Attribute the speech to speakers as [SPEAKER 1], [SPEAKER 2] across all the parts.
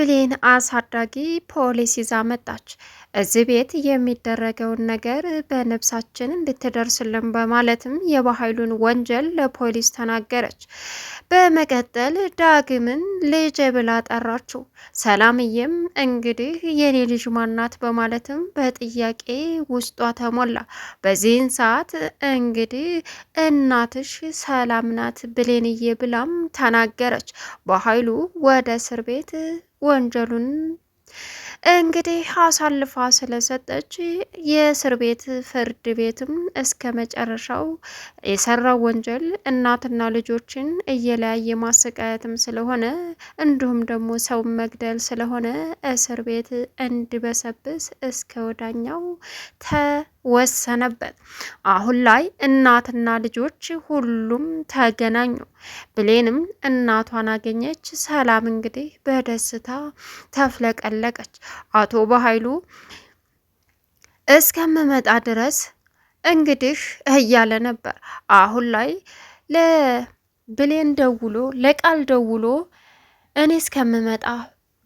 [SPEAKER 1] የብሌን አሳዳጊ ፖሊስ ይዛ መጣች። እዚህ ቤት የሚደረገውን ነገር በነብሳችን እንድትደርስልን በማለትም የበኃይሉን ወንጀል ለፖሊስ ተናገረች። በመቀጠል ዳግምን ልጄ ብላ ጠራችው። ሰላምዬም እንግዲህ የኔ ልጅ ማናት በማለትም በጥያቄ ውስጧ ተሞላ። በዚህን ሰዓት እንግዲህ እናትሽ ሰላም ናት ብሌንዬ ብላም ተናገረች። በኃይሉ ወደ እስር ቤት ወንጀሉን እንግዲህ አሳልፋ ስለሰጠች የእስር ቤት ፍርድ ቤትም እስከ መጨረሻው የሰራው ወንጀል እናትና ልጆችን እየለያየ ማሰቃየትም ስለሆነ እንዲሁም ደግሞ ሰው መግደል ስለሆነ እስር ቤት እንዲበሰብስ እስከ ወዳኛው ተወሰነበት። አሁን ላይ እናትና ልጆች ሁሉም ተገናኙ። ብሌንም እናቷን አገኘች። ሰላም እንግዲህ በደስታ ተፍለቀለቀች። አቶ በኃይሉ እስከምመጣ ድረስ እንግዲህ እያለ ነበር። አሁን ላይ ለብሌን ደውሎ ለቃል ደውሎ እኔ እስከምመጣ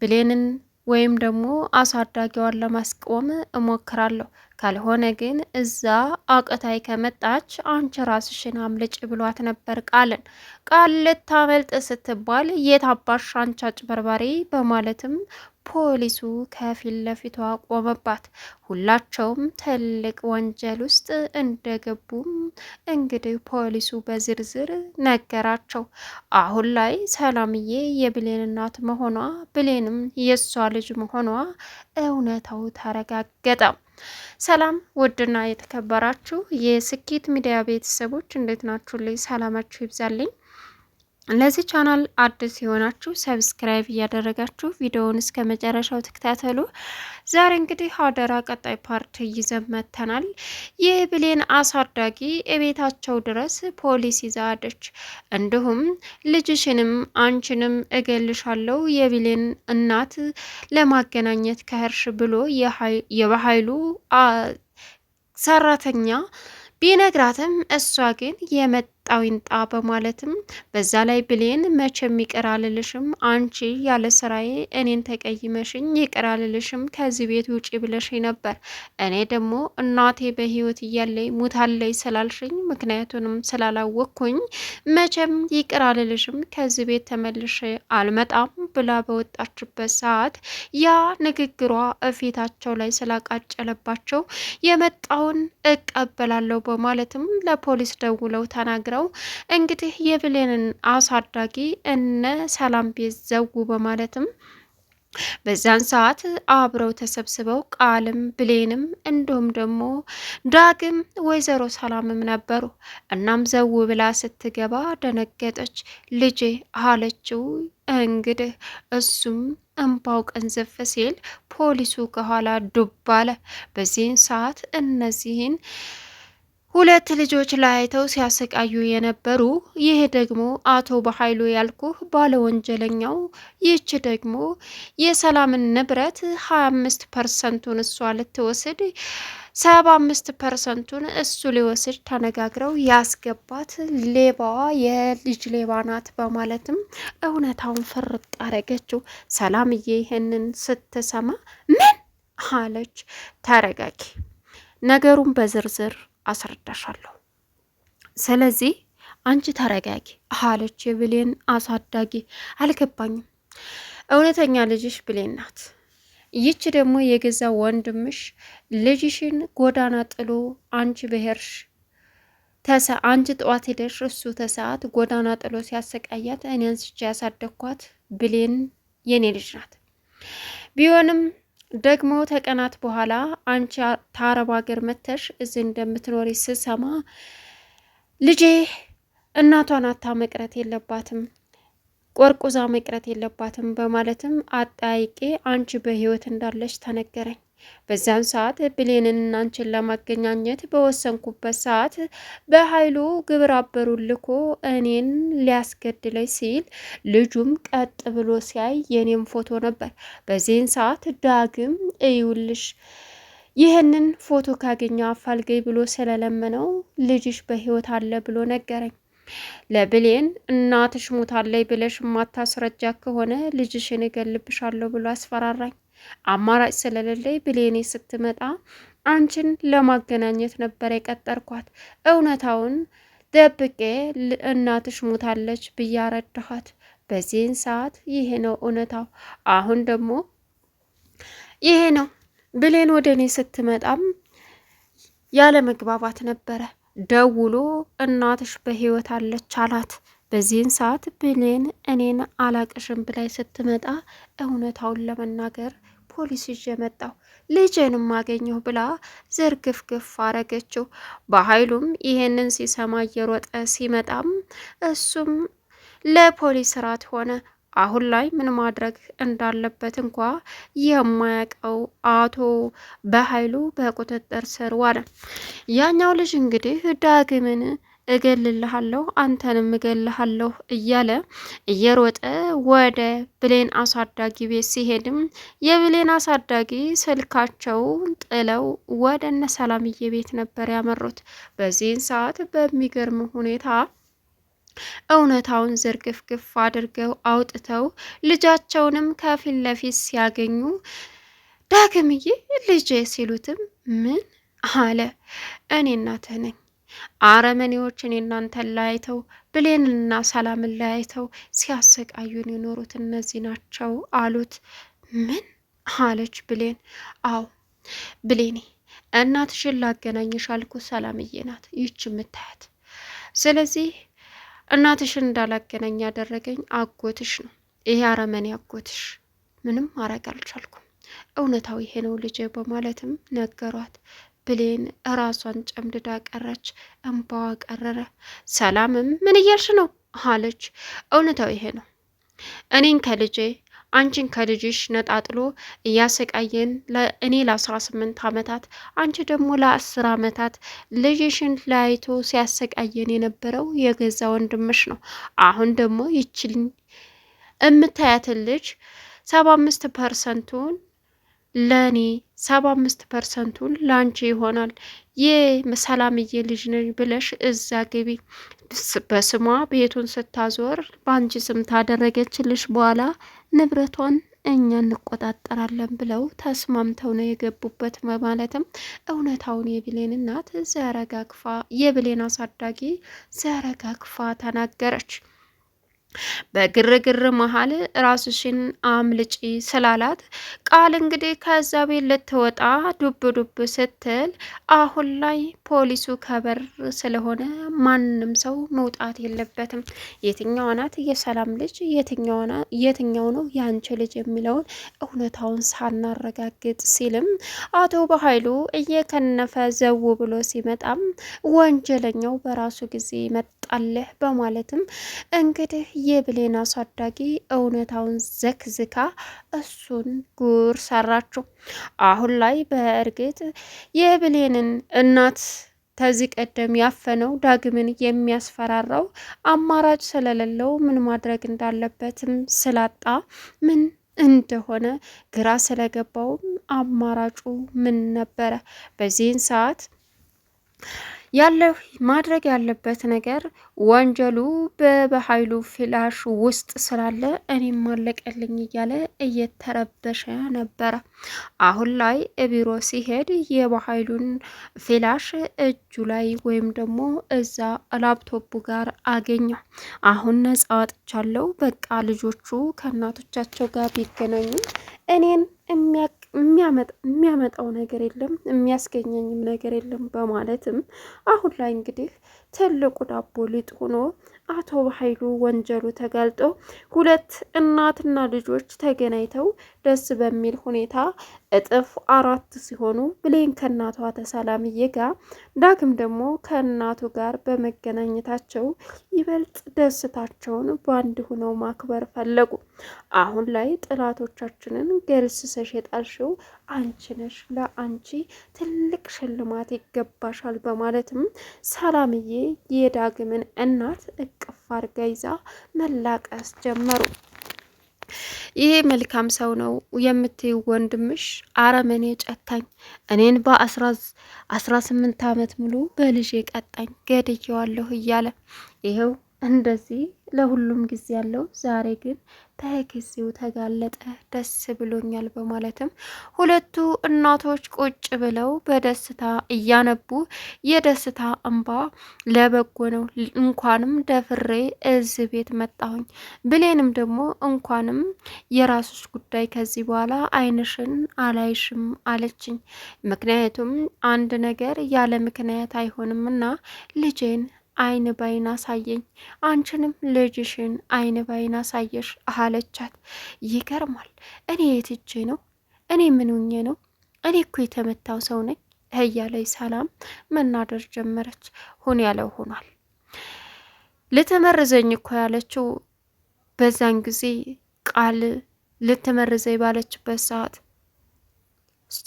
[SPEAKER 1] ብሌንን ወይም ደግሞ አሳዳጊዋን ለማስቆም እሞክራለሁ፣ ካልሆነ ግን እዛ አቅታይ ከመጣች አንቺ ራስሽን አምልጭ ብሏት ነበር ቃልን። ቃል ልታመልጥ ስትባል የታባሽ አንቺ አጭበርባሪ በማለትም ፖሊሱ ከፊት ለፊቷ ቆመባት። ሁላቸውም ትልቅ ወንጀል ውስጥ እንደገቡም እንግዲህ ፖሊሱ በዝርዝር ነገራቸው። አሁን ላይ ሰላምዬ የብሌን እናት መሆኗ ብሌንም የሷ ልጅ መሆኗ እውነታው ተረጋገጠ። ሰላም ውድና የተከበራችሁ የስኬት ሚዲያ ቤተሰቦች እንዴት ናችሁ? ልይ ሰላማችሁ ይብዛልኝ። ለዚህ ቻናል አዲስ የሆናችሁ ሰብስክራይብ እያደረጋችሁ ቪዲዮውን እስከ መጨረሻው ተከታተሉ። ዛሬ እንግዲህ አደራ ቀጣይ ፓርት ይዘን መጥተናል። የብሌን አሳዳጊ እቤታቸው ድረስ ፖሊስ ይዛለች። እንዲሁም ልጅሽንም አንቺንም እገልሻለሁ የብሌን እናት ለማገናኘት ከህርሽ ብሎ የበኃይሉ ሰራተኛ ቢነግራትም እሷ ግን የመጣው ይንጣ በማለትም በዛ ላይ ብሌን መቼም ይቅር አልልሽም፣ አንቺ ያለ ስራዬ እኔን ተቀይመሽኝ ይቅር አልልሽም፣ ከዚህ ቤት ውጪ ብለሽኝ ነበር። እኔ ደግሞ እናቴ በህይወት እያለኝ ሙታለይ ስላልሽኝ ምክንያቱንም ስላላወቅኩኝ መቼም ይቅር አልልሽም፣ ከዚህ ቤት ተመልሼ አልመጣም ብላ በወጣችበት ሰዓት ያ ንግግሯ እፊታቸው ላይ ስላቃጨለባቸው የመጣውን እቀበላለሁ በማለትም ለፖሊስ ደውለው ተናግረው እንግዲህ የብሌንን አሳዳጊ እነ ሰላም ቤት ዘው በማለትም በዛን ሰዓት አብረው ተሰብስበው ቃልም ብሌንም እንዲሁም ደግሞ ዳግም ወይዘሮ ሰላምም ነበሩ። እናም ዘው ብላ ስትገባ ደነገጠች። ልጄ አለችው። እንግዲህ እሱም እንባው ቀንዘፍ ሲል ፖሊሱ ከኋላ ዱብ አለ። በዚህን ሰዓት እነዚህን ሁለት ልጆች ላይተው ሲያሰቃዩ የነበሩ ይህ ደግሞ አቶ በኃይሉ ያልኩህ ባለ ወንጀለኛው፣ ይህች ደግሞ የሰላምን ንብረት 25%ን እሷ ልትወስድ 75%ን እሱ ሊወስድ ተነጋግረው ያስገባት ሌባዋ የልጅ ሌባ ናት በማለትም እውነታውን ፍርጥ አረገችው። ሰላምዬ ይህንን ስትሰማ ምን አለች? ተረጋጊ፣ ነገሩን በዝርዝር አስረዳሻለሁ። ስለዚህ አንቺ ተረጋጊ አለች የብሌን አሳዳጊ። አልገባኝም። እውነተኛ ልጅሽ ብሌን ናት። ይች ደግሞ የገዛ ወንድምሽ ልጅሽን ጎዳና ጥሎ አንቺ በሄርሽ አንቺ ጠዋት ሄደሽ እሱ ተሰዓት ጎዳና ጥሎ ሲያሰቃያት እኔ አንስቼ ያሳደግኳት ብሌን የኔ ልጅ ናት። ቢሆንም ደግሞ ተቀናት በኋላ አንቺ ታረብ ሀገር መተሽ እዚህ እንደምትኖሪ ስሰማ ልጄ እናቷን አታ መቅረት የለባትም፣ ቆርቁዛ መቅረት የለባትም በማለትም አጠያይቄ አንቺ በህይወት እንዳለች ተነገረኝ። በዛን ሰዓት ብሌንንና አንቺን ለማገናኘት በወሰንኩበት ሰዓት በኃይሉ ግብረ አበሩን ልኮ እኔን ሊያስገድለኝ ሲል ልጁም ቀጥ ብሎ ሲያይ የኔም ፎቶ ነበር። በዚህን ሰዓት ዳግም እዩልሽ ይህንን ፎቶ ካገኘ አፋልገኝ ብሎ ስለለመነው ልጅሽ በህይወት አለ ብሎ ነገረኝ። ለብሌን እናትሽ ሞታለይ ብለሽ ማታስረጃ ከሆነ ልጅሽን እገልብሻለሁ ብሎ አስፈራራኝ። አማራጭ ስለሌለይ ብሌኔ ስትመጣ አንቺን ለማገናኘት ነበር የቀጠርኳት። እውነታውን ደብቄ እናትሽ ሞታለች ብዬ አረዳኋት። በዚህን ሰዓት ይሄ ነው እውነታው። አሁን ደግሞ ይሄ ነው። ብሌን ወደ እኔ ስትመጣም ያለ መግባባት ነበረ። ደውሎ እናትሽ በህይወት አለች አላት። በዚህን ሰዓት ብሌን እኔን አላቅሽም ብላይ ስትመጣ እውነታውን ለመናገር ፖሊስ ይዤ መጣሁ፣ ልጄንም አገኘሁ ብላ ዝርግፍግፍ አረገችው። በኃይሉም ይሄንን ሲሰማ እየሮጠ ሲመጣም እሱም ለፖሊስ ራት ሆነ። አሁን ላይ ምን ማድረግ እንዳለበት እንኳ የማያውቀው አቶ በኃይሉ በቁጥጥር ስር ዋለ። ያኛው ልጅ እንግዲህ ዳግምን እገልልሃለሁ አንተንም እገልሃለሁ እያለ እየሮጠ ወደ ብሌን አሳዳጊ ቤት ሲሄድም የብሌን አሳዳጊ ስልካቸውን ጥለው ወደ እነ ሰላምዬ ቤት ነበር ያመሩት። በዚህን ሰዓት በሚገርም ሁኔታ እውነታውን ዝርግፍግፍ አድርገው አውጥተው ልጃቸውንም ከፊት ለፊት ሲያገኙ ዳግምዬ ልጄ ሲሉትም ምን አለ? እኔ እናትህ ነኝ። አረመኔዎች እኔ እናንተን ለያይተው ብሌንና ሰላምን ለያይተው ሲያሰቃዩን የኖሩት እነዚህ ናቸው አሉት። ምን አለች ብሌን? አዎ ብሌኔ እናትሽን ላገናኝሽ አልኩ ሰላምዬ ናት ይች የምታያት። ስለዚህ እናትሽን እንዳላገናኝ ያደረገኝ አጎትሽ ነው። ይሄ አረመኔ አጎትሽ። ምንም ማድረግ አልቻልኩም። እውነታው ይሄ ነው ልጄ በማለትም ነገሯት። ብሌን ራሷን ጨምድዳ ቀረች፣ እንባዋ ቀረረ። ሰላምም ምን እያልሽ ነው አለች። እውነታው ይሄ ነው። እኔን ከልጄ አንቺን ከልጅሽ ነጣጥሎ እያሰቃየን እኔ ለ18 ዓመታት አንቺ ደግሞ ለ10 ዓመታት ልጅሽን ለያይቶ ሲያሰቃየን የነበረው የገዛ ወንድምሽ ነው። አሁን ደግሞ ይችል እምታያትን ልጅ 75%ቱን ለኔ 75%ቱን ላንቺ ይሆናል። የሰላምዬ ልጅ ነኝ ብለሽ እዛ ግቢ። በስሟ ቤቱን ስታዞር በአንቺ ስም ታደረገችልሽ በኋላ ንብረቷን እኛ እንቆጣጠራለን ብለው ተስማምተው ነው የገቡበት። በማለትም እውነታውን የብሌን እናት ዘረጋግፋ የብሌን አሳዳጊ ዘረጋግፋ ተናገረች። በግርግር መሀል ራስሽን አምልጪ ስላላት ቃል እንግዲህ ከዛ ቤት ልትወጣ ዱብ ዱብ ስትል አሁን ላይ ፖሊሱ ከበር ስለሆነ ማንም ሰው መውጣት የለበትም። የትኛዋ ናት የሰላም ልጅ የትኛው ነው የአንቺ ልጅ የሚለውን እውነታውን ሳናረጋግጥ ሲልም አቶ በኃይሉ እየከነፈ ዘው ብሎ ሲመጣም ወንጀለኛው በራሱ ጊዜ መጣለህ በማለትም እንግዲህ የብሌን አሳዳጊ እውነታውን ዘክዝካ እሱን ጉር ሰራችው። አሁን ላይ በእርግጥ የብሌንን እናት ከዚህ ቀደም ያፈነው ዳግምን የሚያስፈራራው አማራጭ ስለሌለው ምን ማድረግ እንዳለበትም ስላጣ ምን እንደሆነ ግራ ስለገባውም አማራጩ ምን ነበረ? በዚህን ሰዓት ያለው ማድረግ ያለበት ነገር ወንጀሉ በኃይሉ ፍላሽ ውስጥ ስላለ እኔም ማለቀልኝ እያለ እየተረበሸ ነበረ። አሁን ላይ ቢሮ ሲሄድ የኃይሉን ፍላሽ እጁ ላይ ወይም ደግሞ እዛ ላፕቶፑ ጋር አገኘው። አሁን ነጻ ወጥቻለሁ፣ በቃ ልጆቹ ከእናቶቻቸው ጋር ቢገናኙ እኔን የሚያመጣው ነገር የለም፣ የሚያስገኘኝም ነገር የለም በማለትም አሁን ላይ እንግዲህ ትልቁ ዳቦ ሊጥ ሆኖ አቶ በኃይሉ ወንጀሉ ተጋልጦ ሁለት እናትና ልጆች ተገናኝተው ደስ በሚል ሁኔታ እጥፍ 4 ሲሆኑ ብሌን ከእናቷ ተሰላምዬ ጋር ዳግም ደግሞ ከእናቱ ጋር በመገናኘታቸው ይበልጥ ደስታቸውን በአንድ ሆነው ማክበር ፈለጉ። አሁን ላይ ጥላቶቻችንን ገርስሰሽ የጣልሽው አንቺ ነሽ፣ ለአንቺ ትልቅ ሽልማት ይገባሻል በማለትም ሰላምዬ የዳግምን እናት እቅፍ አርጋ ይዛ መላቀስ ጀመሩ። ይሄ መልካም ሰው ነው የምትይው ወንድምሽ አረመኔ ጨካኝ፣ እኔን በ18 ዓመት ሙሉ በልጄ ቀጣኝ ገድየዋለሁ እያለ ይኸው እንደዚህ ለሁሉም ጊዜ ያለው ዛሬ ግን በጊዜው ተጋለጠ፣ ደስ ብሎኛል በማለትም ሁለቱ እናቶች ቁጭ ብለው በደስታ እያነቡ የደስታ እንባ ለበጎ ነው፣ እንኳንም ደፍሬ እዚህ ቤት መጣሁኝ፣ ብሌንም ደግሞ እንኳንም የራስሽ ጉዳይ፣ ከዚህ በኋላ አይንሽን አላይሽም አለችኝ። ምክንያቱም አንድ ነገር ያለ ምክንያት አይሆንምና ልጄን አይን ባይን አሳየኝ፣ አንቺንም ልጅሽን አይን ባይን አሳየሽ አለቻት። ይገርማል። እኔ የትጄ ነው? እኔ ምን ሆኜ ነው? እኔ እኮ የተመታው ሰው ነኝ እያለይ ሰላም መናደር ጀመረች። ሁን ያለው ሆኗል። ልትመርዘኝ እኮ ያለችው በዛን ጊዜ ቃል ልትመርዘኝ ባለችበት ሰዓት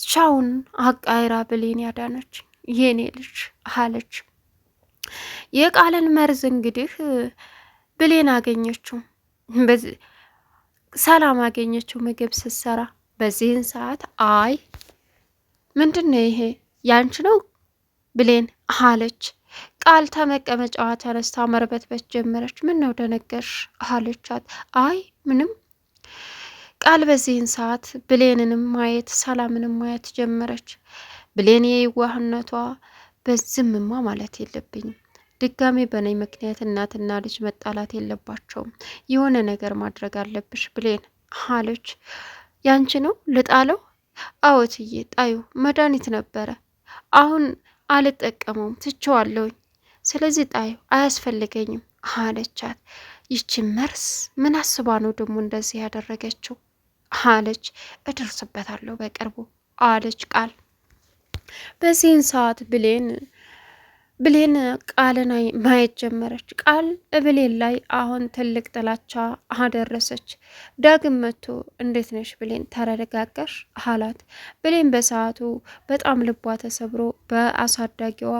[SPEAKER 1] ቻውን አቃይራ ብሌን ያዳነች የኔ ልጅ አለች። የቃልን መርዝ እንግዲህ ብሌን አገኘችው፣ ሰላም አገኘችው ምግብ ስትሰራ። በዚህን ሰዓት አይ ምንድነው ይሄ ያንቺ ነው ብሌን አለች። ቃል ተመቀመጫዋ ተነስታ መርበትበት ጀመረች። ምን ነው ደነገርሽ አለቻት። አይ ምንም። ቃል በዚህን ሰዓት ብሌንንም ማየት ሰላምንም ማየት ጀመረች። ብሌን የዋህነቷ በዝምማ ማለት የለብኝም ድጋሜ በነኝ ምክንያት እናትና ልጅ መጣላት የለባቸውም፣ የሆነ ነገር ማድረግ አለብሽ ብሌን አለች። ያንቺ ነው ልጣለው? አዎትዬ ጣዩ መድኃኒት ነበረ፣ አሁን አልጠቀመውም ትቼዋለሁኝ፣ ስለዚህ ጣዩ አያስፈልገኝም አለቻት። ይቺ መርስ ምን አስባ ነው ደግሞ እንደዚህ ያደረገችው አለች። እደርስበታለሁ በቅርቡ አለች ቃል። በዚህን ሰዓት ብሌን ቃልን ማየት ጀመረች። ቃል ብሌን ላይ አሁን ትልቅ ጥላቻ አደረሰች። ዳግም መጥቶ እንዴት ነሽ ብሌን ተረጋጋሽ አላት። ብሌን በሰዓቱ በጣም ልቧ ተሰብሮ በአሳዳጊዋ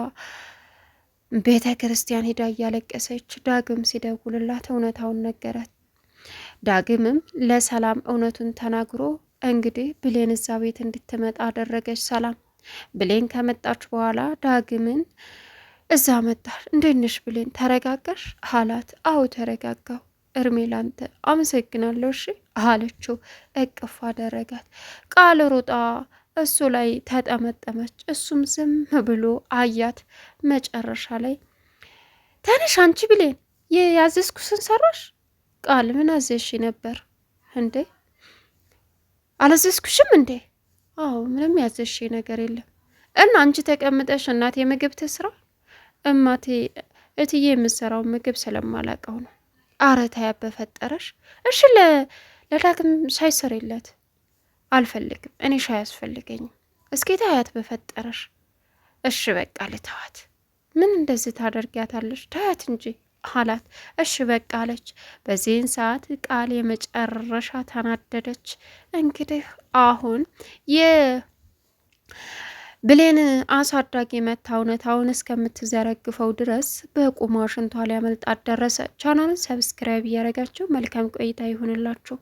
[SPEAKER 1] ቤተ ክርስቲያን ሄዳ እያለቀሰች ዳግም ሲደውልላት እውነታውን ነገራት። ዳግምም ለሰላም እውነቱን ተናግሮ እንግዲህ ብሌን እዛ ቤት እንድትመጣ አደረገች። ሰላም ብሌን ከመጣች በኋላ ዳግምን እዛ መጣሽ፣ እንዴት ነሽ ብሌን ተረጋጋሽ አላት። አዎ ተረጋጋሁ፣ እርሜ ላንተ አመሰግናለሁ እሺ አለችው። እቅፍ አደረጋት። ቃል ሩጣ እሱ ላይ ተጠመጠመች። እሱም ዝም ብሎ አያት። መጨረሻ ላይ ተነሽ አንቺ ብሌን ያዘዝኩሽን ሰራሽ? ቃል ምን አዘዝሽ ነበር እንዴ? አላዘዝኩሽም እንዴ? አዎ ምንም ያዘዝሽ ነገር የለም። እና አንቺ ተቀምጠሽ እናቴ ምግብ ትስራ? እማቴ እትዬ የምሰራው ምግብ ስለማላቀው ነው። አረ ታያ በፈጠረሽ። እሺ ለዳግም ሻይ ስሪለት። አልፈልግም፣ እኔ ሻይ አያስፈልገኝም። እስኪ ታያት በፈጠረሽ። እሺ በቃ ልተዋት። ምን እንደዚህ ታደርጊያታለሽ? ታያት እንጂ አላት። እሺ በቃ አለች። በዚህን ሰዓት ቃል የመጨረሻ ተናደደች። እንግዲህ አሁን ብሌን አሳዳጊ መታ እውነታውን እስከምትዘረግፈው ድረስ በቁሟ ሽንቷ ሊያመልጣት ደረሰ። ቻናሉን ሰብስክራይብ እያደረጋችሁ መልካም ቆይታ ይሁንላችሁ።